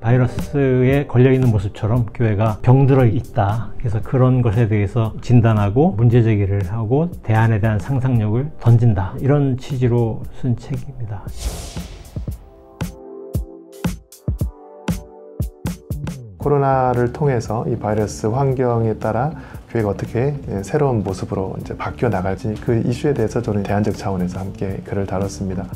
바이러스에 걸려있는 모습처럼 교회가 병들어 있다. 그래서 그런 것에 대해서 진단하고 문제제기를 하고 대안에 대한 상상력을 던진다. 이런 취지로 쓴 책입니다. 코로나를 통해서 이 바이러스 환경에 따라 교회가 어떻게 새로운 모습으로 이제 바뀌어 나갈지 그 이슈에 대해서 저는 대안적 차원에서 함께 글을 다뤘습니다.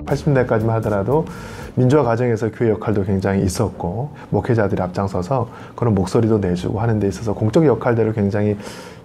(80년대까지만) 하더라도 민주화 과정에서 교회 역할도 굉장히 있었고 목회자들이 앞장서서 그런 목소리도 내주고 하는 데 있어서 공적 역할들을 굉장히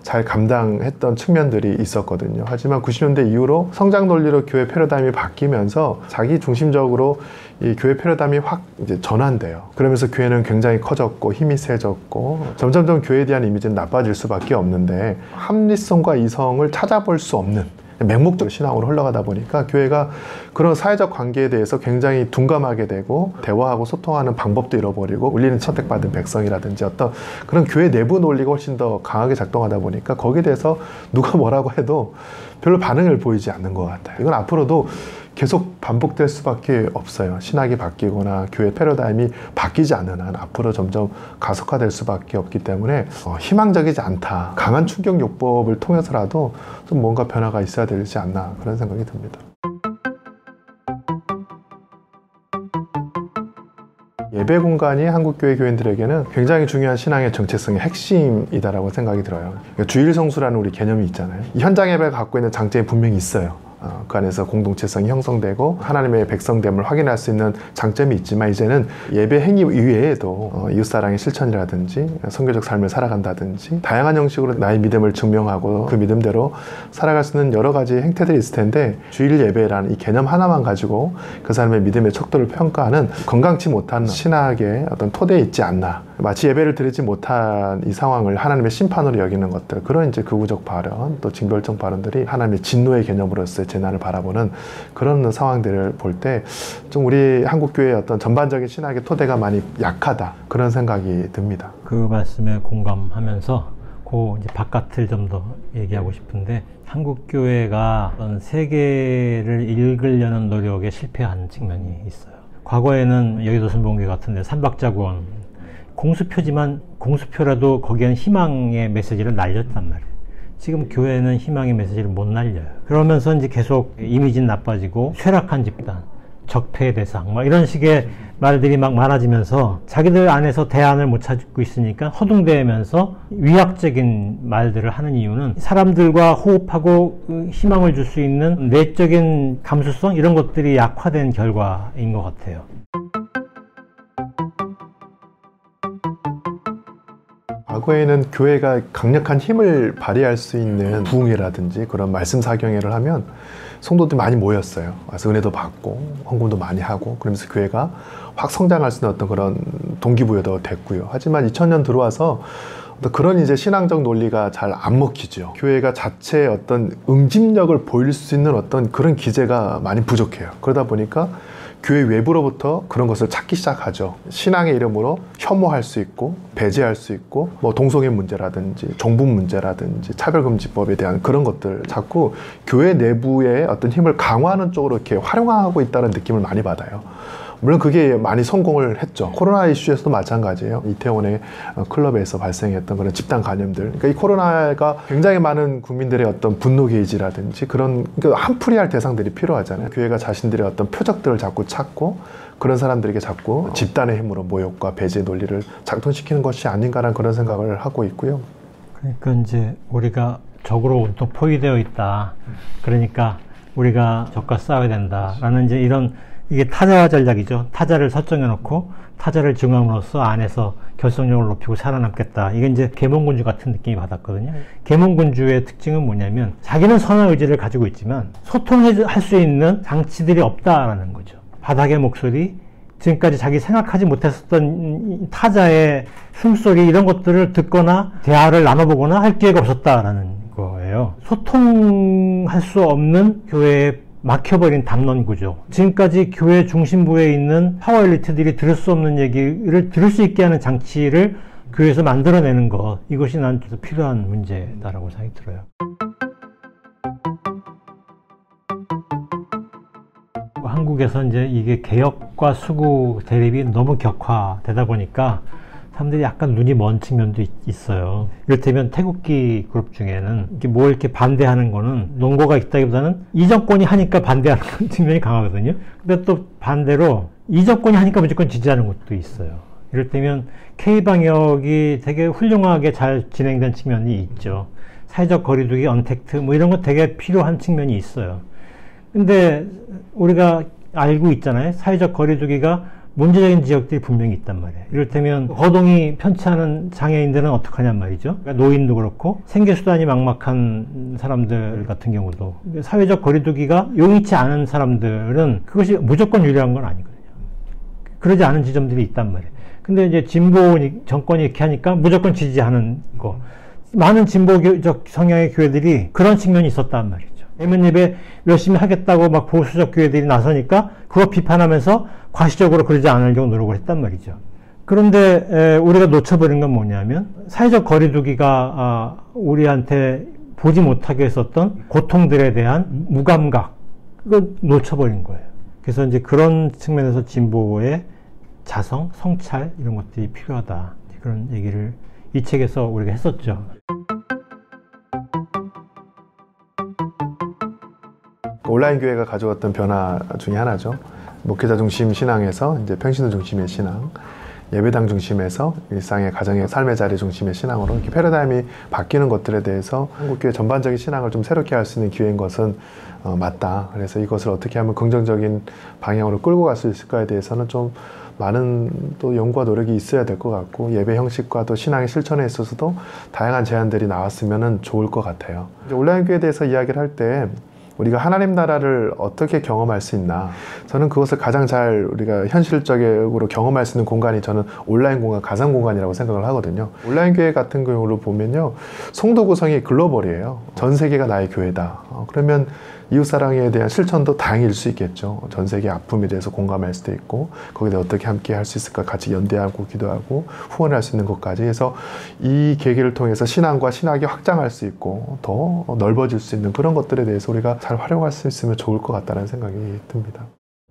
잘 감당했던 측면들이 있었거든요. 하지만 90년대 이후로 성장 논리로 교회 패러다임이 바뀌면서 자기 중심적으로 이 교회 패러다임이 확 이제 전환돼요. 그러면서 교회는 굉장히 커졌고 힘이 세졌고 점점점 교회에 대한 이미지는 나빠질 수밖에 없는데 합리성과 이성을 찾아볼 수 없는 맹목적 신앙으로 흘러가다 보니까 교회가 그런 사회적 관계에 대해서 굉장히 둔감하게 되고 대화하고 소통하는 방법도 잃어버리고 우리는 선택받은 백성이라든지 어떤 그런 교회 내부 논리가 훨씬 더 강하게 작동하다 보니까 거기에 대해서 누가 뭐라고 해도 별로 반응을 보이지 않는 것 같아요. 이건 앞으로도 계속 반복될 수밖에 없어요. 신학이 바뀌거나 교회 패러다임이 바뀌지 않는 한 앞으로 점점 가속화될 수밖에 없기 때문에 희망적이지 않다. 강한 충격 요법을 통해서라도 좀 뭔가 변화가 있어야 되지 않나 그런 생각이 듭니다. 예배 공간이 한국교회 교인들에게는 굉장히 중요한 신앙의 정체성의 핵심이다라고 생각이 들어요. 그러니까 주일 성수라는 우리 개념이 있잖아요. 이 현장 예배가 갖고 있는 장점이 분명히 있어요. 그 안에서 공동체성이 형성되고 하나님의 백성됨을 확인할 수 있는 장점이 있지만 이제는 예배 행위 이외에도 이웃사랑의 실천이라든지 선교적 삶을 살아간다든지 다양한 형식으로 나의 믿음을 증명하고 그 믿음대로 살아갈 수 있는 여러 가지 행태들이 있을 텐데 주일 예배라는 이 개념 하나만 가지고 그 사람의 믿음의 척도를 평가하는 건강치 못한 신학의 어떤 토대에 있지 않나. 마치 예배를 드리지 못한 이 상황을 하나님의 심판으로 여기는 것들, 그런 이제 극우적 발언, 또 징벌적 발언들이 하나님의 진노의 개념으로서의 재난을 바라보는 그런 상황들을 볼 때 좀 우리 한국교회의 어떤 전반적인 신학의 토대가 많이 약하다 그런 생각이 듭니다. 그 말씀에 공감하면서 그 이제 바깥을 좀 더 얘기하고 싶은데 한국교회가 어떤 세계를 읽으려는 노력에 실패한 측면이 있어요. 과거에는 여의도 순복음교회 같은 데 삼박자구원 공수표지만 공수표라도 거기에는 희망의 메시지를 날렸단 말이에요. 지금 교회는 희망의 메시지를 못 날려요. 그러면서 이제 계속 이미지는 나빠지고 쇠락한 집단, 적폐의 대상 막 이런 식의 말들이 막 많아지면서 자기들 안에서 대안을 못 찾고 있으니까 허둥대면서 위약적인 말들을 하는 이유는 사람들과 호흡하고 희망을 줄 수 있는 내적인 감수성 이런 것들이 약화된 결과인 것 같아요. 과거에는 교회가 강력한 힘을 발휘할 수 있는 부흥회라든지 그런 말씀 사경회를 하면 성도들이 많이 모였어요. 와서 은혜도 받고 헌금도 많이 하고 그러면서 교회가 확 성장할 수 있는 어떤 그런 동기부여도 됐고요. 하지만 2000년 들어와서 그런 이제 신앙적 논리가 잘 안 먹히죠. 교회가 자체의 어떤 응집력을 보일 수 있는 어떤 그런 기제가 많이 부족해요. 그러다 보니까 교회 외부로부터 그런 것을 찾기 시작하죠. 신앙의 이름으로 혐오할 수 있고 배제할 수 있고 뭐 동성애 문제라든지 종북 문제라든지 차별금지법에 대한 그런 것들 자꾸 교회 내부의 어떤 힘을 강화하는 쪽으로 이렇게 활용하고 있다는 느낌을 많이 받아요. 물론 그게 많이 성공을 했죠. 코로나 이슈에서도 마찬가지예요. 이태원의 클럽에서 발생했던 그런 집단 감염들. 그러니까 이 코로나가 굉장히 많은 국민들의 어떤 분노 게이지라든지 그런 그러니까 한풀이할 대상들이 필요하잖아요. 교회가 자신들의 어떤 표적들을 자꾸 찾고 그런 사람들에게 자꾸 집단의 힘으로 모욕과 배제 논리를 작동시키는 것이 아닌가라는 그런 생각을 하고 있고요. 그러니까 이제 우리가 적으로 또 포위되어 있다. 그러니까 우리가 적과 싸워야 된다라는 이제 이런 이게 타자 전략이죠. 타자를 설정해 놓고 타자를 중앙으로서 안에서 결속력을 높이고 살아남겠다. 이게 이제 계몽군주 같은 느낌이 받았거든요. 계몽군주의 특징은 뭐냐면 자기는 선한 의지를 가지고 있지만 소통할 수 있는 장치들이 없다라는 거죠. 바닥의 목소리, 지금까지 자기 생각하지 못했었던 타자의 숨소리 이런 것들을 듣거나 대화를 나눠보거나 할 기회가 없었다라는 거예요. 소통할 수 없는 교회의 막혀버린 담론 구조. 지금까지 교회 중심부에 있는 파워 엘리트들이 들을 수 없는 얘기를 들을 수 있게 하는 장치를 교회에서 만들어내는 것. 이것이 난 필요한 문제다라고 생각이 들어요. 한국에서 이제 이게 개혁과 수구 대립이 너무 격화되다 보니까 사람들이 약간 눈이 먼 측면도 있어요. 이를테면 태극기 그룹 중에는 이렇게 반대하는 거는 논거가 있다기보다는 이 정권이 하니까 반대하는 측면이 강하거든요. 근데 또 반대로 이 정권이 하니까 무조건 지지하는 것도 있어요. 이를테면 K방역이 되게 훌륭하게 잘 진행된 측면이 있죠. 사회적 거리두기, 언택트 뭐 이런 거 되게 필요한 측면이 있어요. 근데 우리가 알고 있잖아요. 사회적 거리두기가 문제적인 지역들이 분명히 있단 말이에요. 이를테면 거동이 편치 않은 장애인들은 어떡하냔 말이죠. 그러니까 노인도 그렇고 생계수단이 막막한 사람들 같은 경우도 사회적 거리두기가 용이치 않은 사람들은 그것이 무조건 유리한 건 아니거든요. 그러지 않은 지점들이 있단 말이에요. 근데 이제 진보 정권이 이렇게 하니까 무조건 지지하는 거. 많은 진보적 성향의 교회들이 그런 측면이 있었단 말이죠. 대면 예배 열심히 하겠다고 막 보수적 교회들이 나서니까 그거 비판하면서 과시적으로 그러지 않으려고 노력을 했단 말이죠. 그런데 우리가 놓쳐버린 건 뭐냐면 사회적 거리두기가 우리한테 보지 못하게 했었던 고통들에 대한 무감각, 그걸 놓쳐버린 거예요. 그래서 이제 그런 측면에서 진보의 자성, 성찰 이런 것들이 필요하다. 그런 얘기를 이 책에서 우리가 했었죠. 온라인 교회가 가져왔던 변화 중에 하나죠. 목회자 중심 신앙에서 이제 평신도 중심의 신앙, 예배당 중심에서 일상의 가정의 삶의 자리 중심의 신앙으로 이렇게 패러다임이 바뀌는 것들에 대해서 한국교회 전반적인 신앙을 좀 새롭게 할 수 있는 기회인 것은 맞다. 그래서 이것을 어떻게 하면 긍정적인 방향으로 끌고 갈 수 있을까에 대해서는 좀 많은 또 연구와 노력이 있어야 될 것 같고, 예배 형식과 또 신앙의 실천에 있어서도 다양한 제안들이 나왔으면 좋을 것 같아요. 이제 온라인 교회에 대해서 이야기를 할 때 우리가 하나님 나라를 어떻게 경험할 수 있나, 저는 그것을 가장 잘 우리가 현실적으로 경험할 수 있는 공간이 저는 온라인 공간, 가상 공간이라고 생각을 하거든요. 온라인 교회 같은 경우로 보면요, 성도 구성이 글로벌이에요. 전 세계가 나의 교회다. 그러면 이웃사랑에 대한 실천도 다양해질 수 있겠죠. 전 세계의 아픔에 대해서 공감할 수도 있고, 거기에 대해 어떻게 함께 할 수 있을까 같이 연대하고 기도하고 후원할 수 있는 것까지 해서 이 계기를 통해서 신앙과 신학이 확장할 수 있고 더 넓어질 수 있는 그런 것들에 대해서 우리가 잘 활용할 수 있으면 좋을 것 같다는 생각이 듭니다.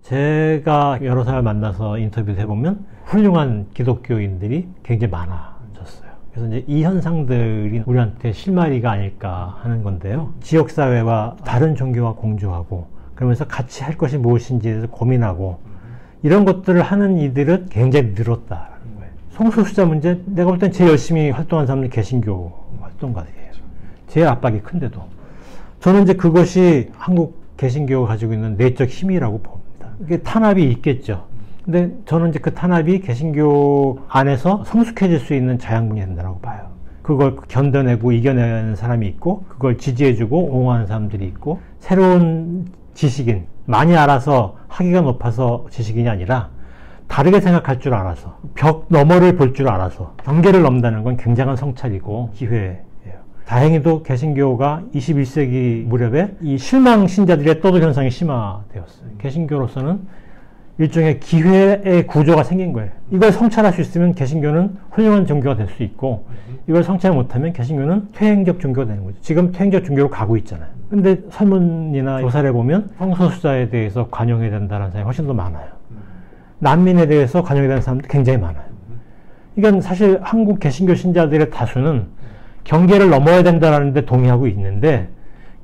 제가 여러 사람을 만나서 인터뷰를 해보면 훌륭한 기독교인들이 굉장히 많아졌어요. 그래서 이제 이 현상들이 우리한테 실마리가 아닐까 하는 건데요. 지역사회와 다른 종교와 공조하고 그러면서 같이 할 것이 무엇인지에 대해서 고민하고 이런 것들을 하는 이들은 굉장히 늘었다라는 거예요. 성소수자 문제, 내가 볼 땐 제일 열심히 활동한 사람들이 개신교 활동가들이에요. 제일 압박이 큰데도. 저는 이제 그것이 한국 개신교가 가지고 있는 내적 힘이라고 봅니다. 이게 탄압이 있겠죠. 근데 저는 이제 그 탄압이 개신교 안에서 성숙해질 수 있는 자양분이 된다고 봐요. 그걸 견뎌내고 이겨내는 사람이 있고, 그걸 지지해주고 옹호하는 사람들이 있고, 새로운 지식인, 많이 알아서 학위가 높아서 지식인이 아니라 다르게 생각할 줄 알아서, 벽 너머를 볼 줄 알아서 경계를 넘는다는 건 굉장한 성찰이고 기회예요. 다행히도 개신교가 21세기 무렵에 이 실망 신자들의 떠돌 현상이 심화되었어요. 개신교로서는 일종의 기회의 구조가 생긴 거예요. 이걸 성찰할 수 있으면 개신교는 훌륭한 종교가 될 수 있고, 이걸 성찰 못하면 개신교는 퇴행적 종교가 되는 거죠. 지금 퇴행적 종교로 가고 있잖아요. 근데 설문이나 조사를 보면 성소수자에 대해서 관용해야 된다는 사람이 훨씬 더 많아요. 난민에 대해서 관용해야 되는 사람도 굉장히 많아요. 이건 사실 한국 개신교 신자들의 다수는 경계를 넘어야 된다는 데 동의하고 있는데,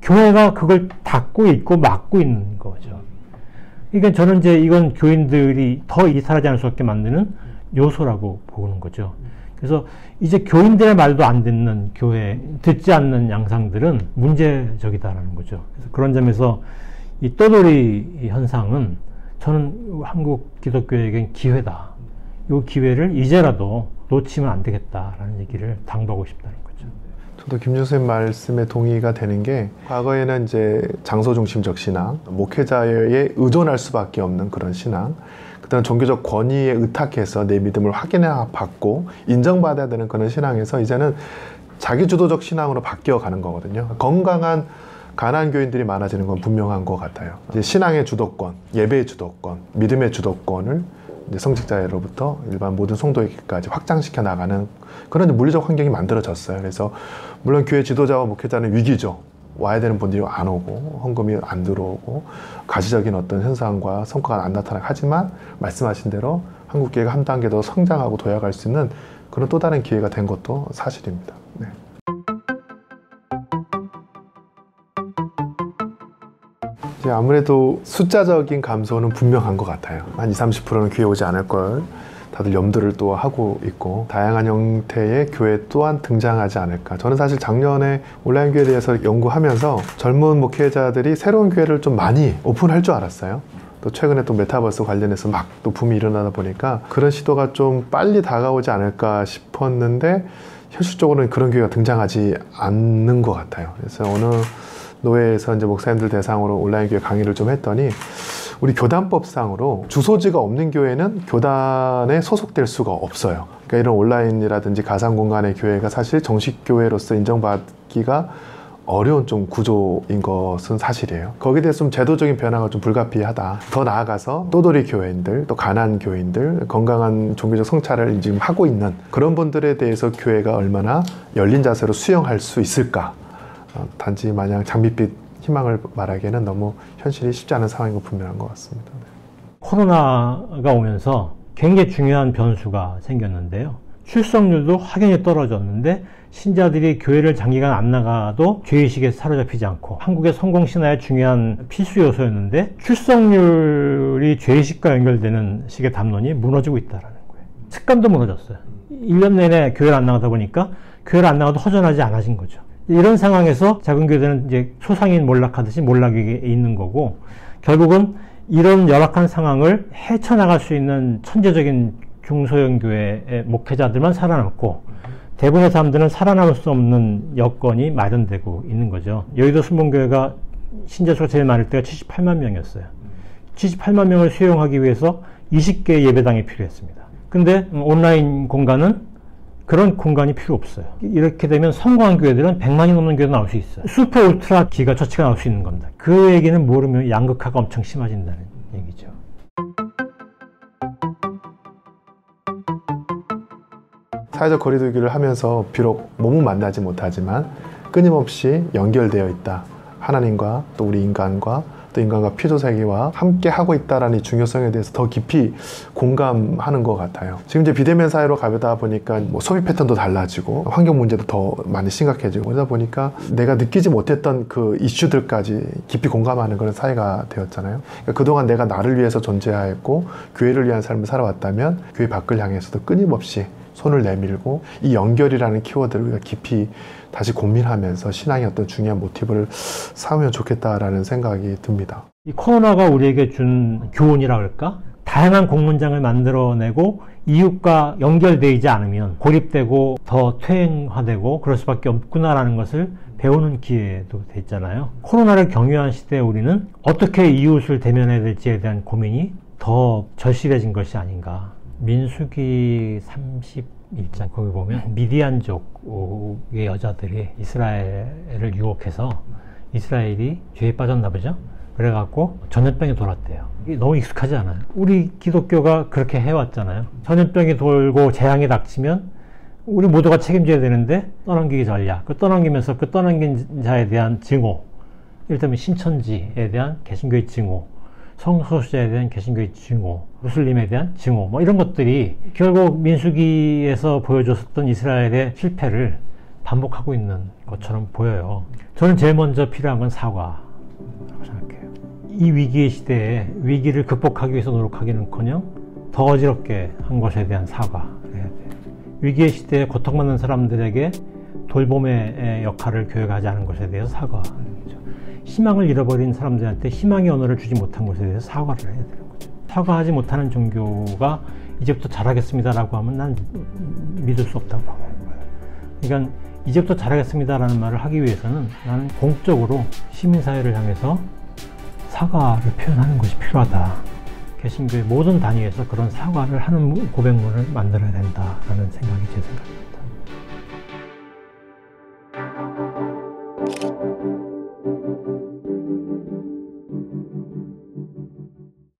교회가 그걸 닫고 있고 막고 있는 거죠. 그러니까 저는 이제 이건 교인들이 더 이탈하지 않을 수 없게 만드는 요소라고 보는 거죠. 그래서 이제 교인들의 말도 안 듣는 교회, 듣지 않는 양상들은 문제적이다라는 거죠. 그래서 그런 점에서 이 떠돌이 현상은 저는 한국 기독교에겐 기회다. 이 기회를 이제라도 놓치면 안 되겠다라는 얘기를 당부하고 싶다는 거죠. 저도 김 교수님 말씀에 동의가 되는 게, 과거에는 이제 장소 중심적 신앙, 목회자에 의존할 수밖에 없는 그런 신앙, 그다음 종교적 권위에 의탁해서 내 믿음을 확인받고 인정받아야 되는 그런 신앙에서 이제는 자기주도적 신앙으로 바뀌어가는 거거든요. 건강한 가난한 교인들이 많아지는 건 분명한 것 같아요. 이제 신앙의 주도권, 예배의 주도권, 믿음의 주도권을 이제 성직자로부터 일반 모든 성도에게까지 확장시켜 나가는 그런 물리적 환경이 만들어졌어요. 그래서 물론 교회 지도자와 목회자는 위기죠. 와야 되는 분들이 안 오고 헌금이 안 들어오고 가시적인 어떤 현상과 성과가 안 나타나고, 하지만 말씀하신 대로 한국교회가 한 단계 더 성장하고 도약할 수 있는 그런 또 다른 기회가 된 것도 사실입니다. 네. 아무래도 숫자적인 감소는 분명한 것 같아요. 한 20-30%는 교회 오지 않을 걸 다들 염두를 또 하고 있고, 다양한 형태의 교회 또한 등장하지 않을까. 저는 사실 작년에 온라인 교회에 대해서 연구하면서 젊은 목회자들이 새로운 교회를 좀 많이 오픈할 줄 알았어요. 또 최근에 또 메타버스 관련해서 막 또 붐이 일어나다 보니까 그런 시도가 좀 빨리 다가오지 않을까 싶었는데, 현실적으로는 그런 교회가 등장하지 않는 것 같아요. 그래서 어느 노회에서 이제 목사님들 대상으로 온라인 교회 강의를 좀 했더니, 우리 교단법상으로 주소지가 없는 교회는 교단에 소속될 수가 없어요. 그러니까 이런 온라인이라든지 가상 공간의 교회가 사실 정식 교회로서 인정받기가 어려운 좀 구조인 것은 사실이에요. 거기에 대해서 좀 제도적인 변화가 좀 불가피하다. 더 나아가서 또돌이 교회인들, 또 가난 교인들, 건강한 종교적 성찰을 지금 하고 있는 그런 분들에 대해서 교회가 얼마나 열린 자세로 수용할 수 있을까. 단지 마냥 장밋빛 희망을 말하기에는 너무 현실이 쉽지 않은 상황인 건 분명한 것 같습니다. 코로나가 오면서 굉장히 중요한 변수가 생겼는데요. 출석률도 확연히 떨어졌는데 신자들이 교회를 장기간 안 나가도 죄의식에 사로잡히지 않고, 한국의 성공신화의 중요한 필수 요소였는데 출석률이 죄의식과 연결되는 식의 담론이 무너지고 있다는 거예요. 습관도 무너졌어요. 1년 내내 교회를 안 나가다 보니까 교회를 안 나가도 허전하지 않아진 거죠. 이런 상황에서 작은 교회들은 이제 소상인 몰락하듯이 몰락에 있는 거고, 결국은 이런 열악한 상황을 헤쳐나갈 수 있는 천재적인 중소형 교회의 목회자들만 살아남고, 대부분의 사람들은 살아남을 수 없는 여건이 마련되고 있는 거죠. 여의도 순복음교회가 신자수가 제일 많을 때가 78만 명이었어요. 78만 명을 수용하기 위해서 20개의 예배당이 필요했습니다. 근데 온라인 공간은 그런 공간이 필요 없어요. 이렇게 되면 성공한 교회들은 100만이 넘는 교회도 나올 수 있어요. 슈퍼 울트라 기가 처치가 나올 수 있는 겁니다. 그 얘기는 모르면 양극화가 엄청 심해진다는 얘기죠. 사회적 거리두기를 하면서 비록 몸은 만나지 못하지만 끊임없이 연결되어 있다. 하나님과 또 우리 인간과 또 인간과 피조세계와 함께 하고 있다라는 중요성에 대해서 더 깊이 공감하는 것 같아요. 지금 이제 비대면 사회로 가다 보니까 뭐 소비 패턴도 달라지고 환경 문제도 더 많이 심각해지고, 그러다 보니까 내가 느끼지 못했던 그 이슈들까지 깊이 공감하는 그런 사회가 되었잖아요. 그러니까 그동안 내가 나를 위해서 존재하였고 교회를 위한 삶을 살아왔다면 교회 밖을 향해서도 끊임없이 손을 내밀고, 이 연결이라는 키워드를 우리가 깊이 다시 고민하면서 신앙의 어떤 중요한 모티브를 삼으면 좋겠다라는 생각이 듭니다. 이 코로나가 우리에게 준 교훈이라 할까? 다양한 공문장을 만들어내고 이웃과 연결되지 않으면 고립되고 더 퇴행화되고 그럴 수밖에 없구나라는 것을 배우는 기회도 됐잖아요. 코로나를 경유한 시대에 우리는 어떻게 이웃을 대면해야 될지에 대한 고민이 더 절실해진 것이 아닌가. 민수기 31장 거기 보면 미디안족의 여자들이 이스라엘을 유혹해서 이스라엘이 죄에 빠졌나 보죠. 그래갖고 전염병이 돌았대요. 이게 너무 익숙하지 않아요? 우리 기독교가 그렇게 해왔잖아요. 전염병이 돌고 재앙이 닥치면 우리 모두가 책임져야 되는데 떠넘기기 전략. 그 떠넘기면서 그 떠넘긴 자에 대한 증오, 이를테면 신천지에 대한 개신교의 증오, 성소수자에 대한 개신교의 증오, 무슬림에 대한 증오, 뭐 이런 것들이 결국 민수기에서 보여줬었던 이스라엘의 실패를 반복하고 있는 것처럼 보여요. 저는 제일 먼저 필요한 건 사과라고 생각해요. 이 위기의 시대에 위기를 극복하기 위해서 노력하기는커녕 더 어지럽게 한 것에 대한 사과를 해야 돼요. 위기의 시대에 고통받는 사람들에게 돌봄의 역할을 교회가 하지 않은 것에 대해서 사과하는 거죠. 희망을 잃어버린 사람들한테 희망의 언어를 주지 못한 것에 대해서 사과를 해야 되는 거죠. 사과하지 못하는 종교가 이제부터 잘하겠습니다라고 하면 난 믿을 수 없다고 봐요. 그러니까 이제부터 잘하겠습니다라는 말을 하기 위해서는 나는 공적으로 시민사회를 향해서 사과를 표현하는 것이 필요하다. 개신교의 모든 단위에서 그런 사과를 하는 고백문을 만들어야 된다라는 생각이 제 생각입니다.